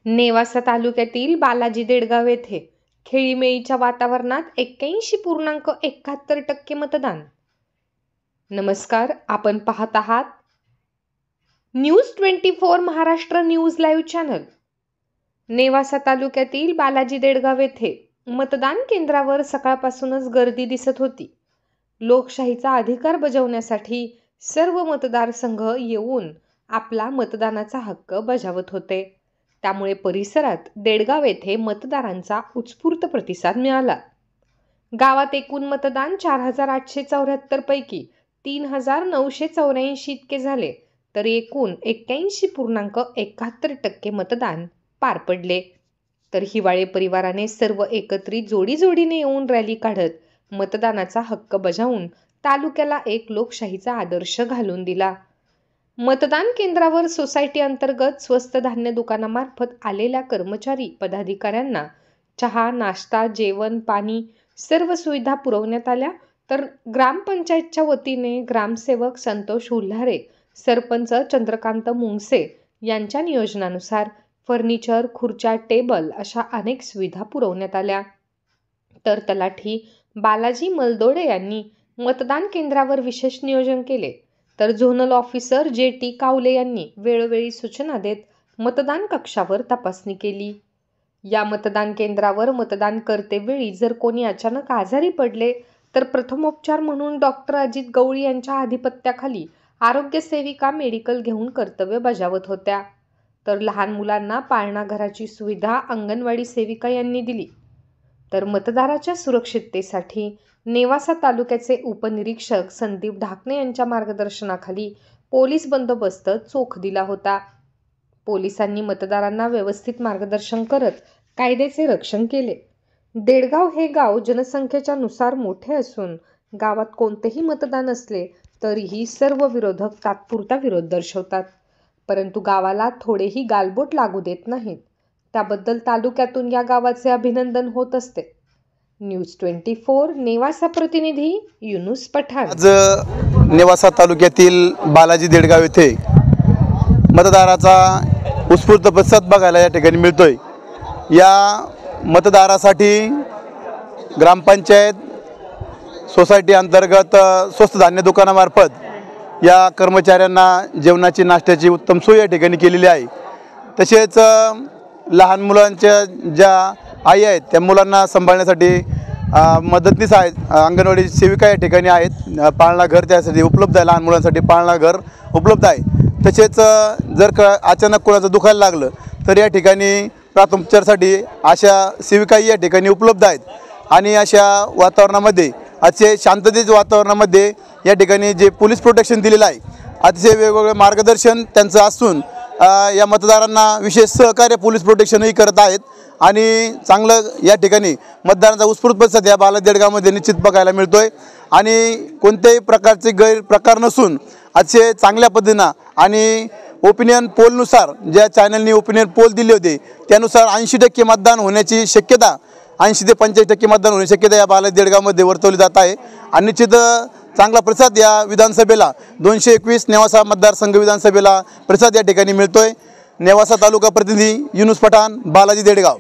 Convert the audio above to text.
नेवासा तालुक्यातील बालाजी देडगाव येथे खेळीमेळीच्या वातावरणात 81.71% मतदान। नमस्कार, आपण पाहत आहात news 24 Maharashtra news live channel. Nevasa तालुक्यातील बालाजी देडगाव येथे मतदान केंद्रावर सकाळपासूनच गर्दी दिसत होती। लोकशाहीचा अधिकार बजावण्यासाठी सर्व मतदारसंघ येऊन आपला मतदानाचा हक्क बजावत होते। त्यामुळे परिसरात देडगाव येथे मतदारांचा उत्स्फूर्त प्रतिसाद मिळाला। गावात एकूण मतदान 4874 पैकी 3984 इतके झाले, तर एकूण 81.71% मतदान पार पडले। तर हिवाळे परिवाराने सर्व एकत्रित जोडीने येऊन रॅली काढत मतदानाचा हक्क बजावून तालुक्याला एक लोकशाहीचा आदर्श घालून दिला। मतदान केंद्रावर सोसायटी अंतर्गत स्वस्त धान्य दुकानामार्फत आलेल्या कर्मचारी पदाधिकाऱ्यांना चहा, नाश्ता, जेवण, पाणी सर्व सुविधा पुरवण्यात आल्या। तर ग्रामपंचायतच्या वतीने ग्रामसेवक संतोष हुल्हारे, सरपंच चंद्रकांत मुंगसे यांच्या नियोजनानुसार फर्निचर, खुर्च्या, टेबल अशा अनेक सुविधा पुरवण्यात आल्या। तर तलाठी बालाजी मलदोडे यांनी मतदान केंद्रावर विशेष नियोजन केले। तर झोनल ऑफिसर जे.टी. कावले यांनी वेळोवेळी सूचना देत मतदान कक्षावर तपासणी केली। या मतदान केंद्रावर मतदान करतेवेळी जर कोणी अचानक आजारी पडले तर प्रथमोपचार म्हणून डॉक्टर अजित गवळी यांच्या आधिपत्याखाली आरोग्य सेविका मेडिकल घेऊन कर्तव्य बजावत होत्या। तर लहान मुलांना पाळणा घराची सुविधा अंगणवाडी सेविका यांनी दिली। तर मतदाराच्या सुरक्षिततेसाठी नेवासा तालुक्याचे उपनिरीक्षक संदीप ढाकणे यांच्या मार्गदर्शनाखाली पोलीस बंदोबस्त चोख दिला होता। पोलिसांनी मतदारांना व्यवस्थित मार्गदर्शन करत कायद्याचे रक्षण केले। देडगाव हे गाव जनसंख्येच्या नुसार मोठे असून गावात कोणतेही मतदान असले तरीही सर्व विरोधक तात्पुरता विरोध दर्शवतात, परंतु गावाला थोडेही गालबोट लागू देत नाहीत। त्याबद्दल तालुक्यातून या गावाचे अभिनंदन होत असते। न्यूज 24 नेवासा प्रतिनिधी युनुस पठाण। आज नेवासा तालुक्यातील बालाजी देडगाव येथे मतदाराचा उत्स्फूर्त प्रतिसाद बघायला या ठिकाणी मिळतोय। या मतदारासाठी ग्रामपंचायत सोसायटी अंतर्गत स्वस्त धान्य दुकानामार्फत या कर्मचाऱ्यांना जेवणाची नाश्त्याची उत्तम सोय या ठिकाणी केलेली आहे। तसेच लहान मुलांच्या ज्या आई आहेत त्या मुलांना सांभाळण्यासाठी मदतनीस आहेत, अंगणवाडी सेविका या ठिकाणी आहेत, पाळणा घर त्यासाठी उपलब्ध आहे, लहान मुलांसाठी पाळणा घर उपलब्ध आहे। तसेच जर अचानक कोणाचं दुखायला लागलं तर या ठिकाणी प्राथमोपचारासाठी अशा सेविकाही या ठिकाणी उपलब्ध आहेत। आणि अशा वातावरणामध्ये, अतिशय शांततेच्या वातावरणामध्ये या ठिकाणी जे पोलीस प्रोटेक्शन दिलेलं आहे, अतिशय वेगवेगळे मार्गदर्शन त्यांचं असून या मतदारांना विशेष सहकार्य पोलीस प्रोटेक्शनही करत आहेत। आणि चांगलं या ठिकाणी मतदारांचा उत्स्फूर्त प्रतिसाद या बालाजी देडगावमध्ये निश्चित बघायला मिळतोय। आणि कोणत्याही प्रकारचे गैरप्रकार नसून अतिशय चांगल्या पद्धतीनं आणि ओपिनियन पोलनुसार ज्या चॅनलनी ओपिनियन पोल दिले होते त्यानुसार 80% मतदान होण्याची शक्यता, 80 ते 85% मतदान होण्याची शक्यता या बालाजी देडगावमध्ये वर्तवली जात आहे। आणि निश्चित चांगला प्रतिसाद या विधानसभेला 221 नेवासा मतदारसंघ विधानसभेला प्रतिसाद या ठिकाणी मिळतोय। नेवासा तालुका प्रतिनिधी युनुस पठाण, बालाजी देडगाव।